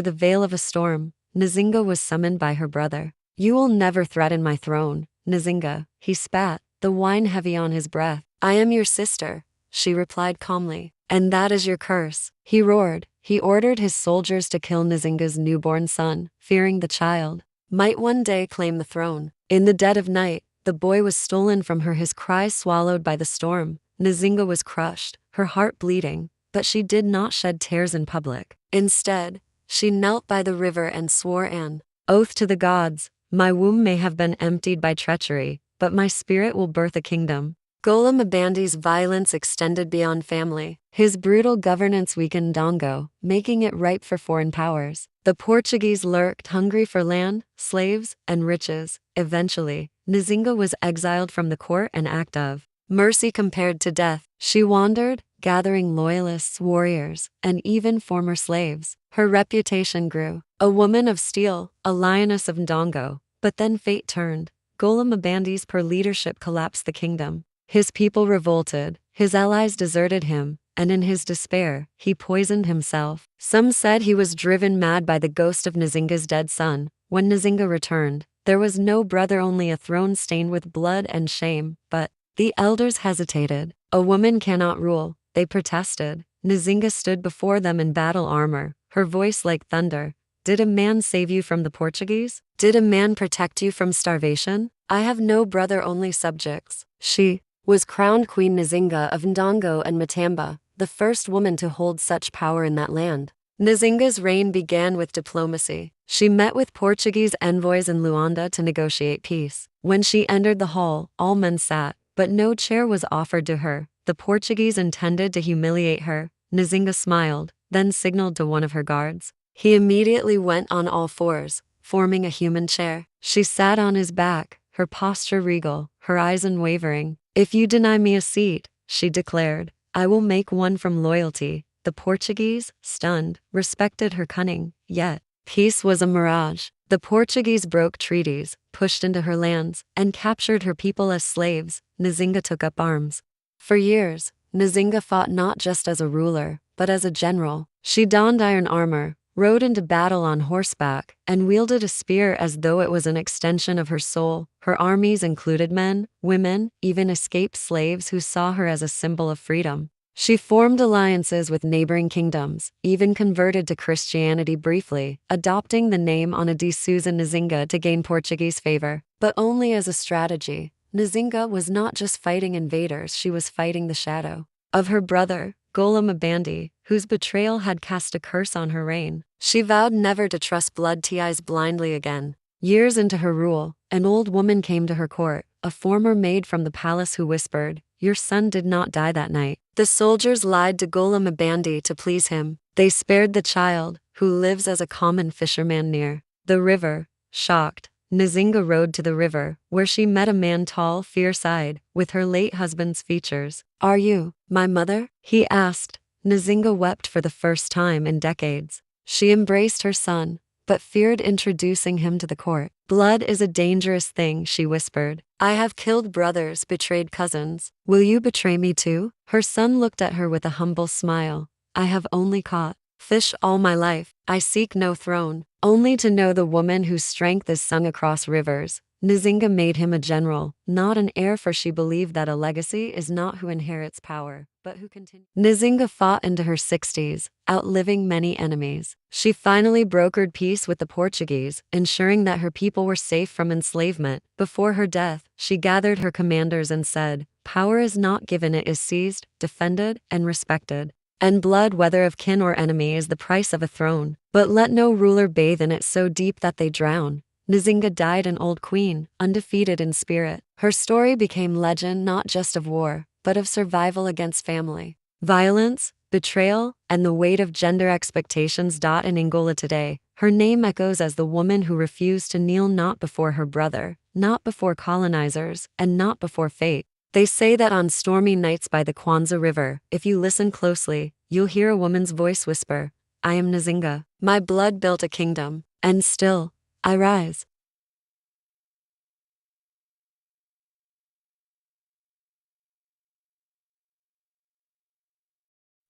the veil of a storm, Nzinga was summoned by her brother. "You will never threaten my throne, Nzinga," he spat, the wine heavy on his breath. "I am your sister," she replied calmly. "And that is your curse," he roared. He ordered his soldiers to kill Nzinga's newborn son, fearing the child might one day claim the throne. In the dead of night, the boy was stolen from her, his cries swallowed by the storm. Nzinga was crushed, her heart bleeding, but she did not shed tears in public. Instead, she knelt by the river and swore an oath to the gods. "My womb may have been emptied by treachery, but my spirit will birth a kingdom." Golem Abandi's violence extended beyond family. His brutal governance weakened Ndongo, making it ripe for foreign powers. The Portuguese lurked, hungry for land, slaves, and riches. Eventually, Nzinga was exiled from the court, an act of mercy compared to death. She wandered, gathering loyalists, warriors, and even former slaves. Her reputation grew. A woman of steel, a lioness of Ndongo. But then fate turned. Golem Abandi's leadership collapsed the kingdom. His people revolted, his allies deserted him, and in his despair, he poisoned himself. Some said he was driven mad by the ghost of Nzinga's dead son. When Nzinga returned, there was no brother, only a throne stained with blood and shame. But the elders hesitated. "A woman cannot rule," they protested. Nzinga stood before them in battle armor, her voice like thunder. "Did a man save you from the Portuguese? Did a man protect you from starvation? I have no brother, only subjects." She was crowned Queen Nzinga of Ndongo and Matamba, the first woman to hold such power in that land. Nzinga's reign began with diplomacy. She met with Portuguese envoys in Luanda to negotiate peace. When she entered the hall, all men sat, but no chair was offered to her. The Portuguese intended to humiliate her. Nzinga smiled, then signaled to one of her guards. He immediately went on all fours, forming a human chair. She sat on his back, her posture regal, her eyes unwavering. "If you deny me a seat," she declared, "I will make one from loyalty." The Portuguese, stunned, respected her cunning, yet peace was a mirage. The Portuguese broke treaties, pushed into her lands, and captured her people as slaves. Nzinga took up arms. For years, Nzinga fought not just as a ruler, but as a general. She donned iron armor, rode into battle on horseback, and wielded a spear as though it was an extension of her soul. Her armies included men, women, even escaped slaves who saw her as a symbol of freedom. She formed alliances with neighboring kingdoms, even converted to Christianity briefly, adopting the name Ana de Souza Nzinga to gain Portuguese favor. But only as a strategy. Nzinga was not just fighting invaders, she was fighting the shadow of her brother, Golem Abandi, whose betrayal had cast a curse on her reign. She vowed never to trust blood ties blindly again. Years into her rule, an old woman came to her court, a former maid from the palace, who whispered, "Your son did not die that night." The soldiers lied to Golem Abandi to please him. They spared the child, who lives as a common fisherman near the river. Shocked, Nzinga rode to the river, where she met a man tall, fierce-eyed, with her late husband's features. "Are you my mother?" he asked. Nzinga wept for the first time in decades. She embraced her son, but feared introducing him to the court. "Blood is a dangerous thing," she whispered. "I have killed brothers, betrayed cousins. Will you betray me too?" Her son looked at her with a humble smile. "I have only caught fish all my life. I seek no throne, only to know the woman whose strength is sung across rivers." Nzinga made him a general, not an heir, for she believed that a legacy is not who inherits power, but who continues. Nzinga fought into her 60s, outliving many enemies. She finally brokered peace with the Portuguese, ensuring that her people were safe from enslavement. Before her death, she gathered her commanders and said, "Power is not given, it is seized, defended, and respected. And blood, whether of kin or enemy, is the price of a throne. But let no ruler bathe in it so deep that they drown." Nzinga died an old queen, undefeated in spirit. Her story became legend, not just of war, but of survival against family violence, betrayal, and the weight of gender expectations. In Angola today, her name echoes as the woman who refused to kneel, not before her brother, not before colonizers, and not before fate. They say that on stormy nights by the Kwanzaa River, if you listen closely, you'll hear a woman's voice whisper, "I am Nzinga. My blood built a kingdom, and still, I rise."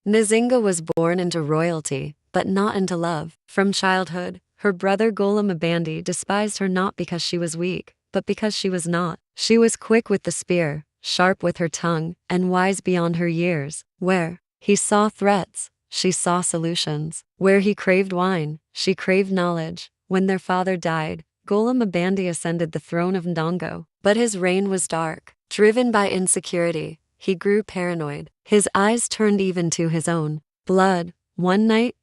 Nzinga was born into royalty, but not into love. From childhood, her brother Golamabandi despised her not because she was weak, but because she was not. She was quick with the spear, sharp with her tongue, and wise beyond her years. Where he saw threats, she saw solutions. Where he craved wine, she craved knowledge. When their father died, Golamabandi ascended the throne of Ndongo. But his reign was dark. Driven by insecurity, he grew paranoid. His eyes turned even to his own blood. One night,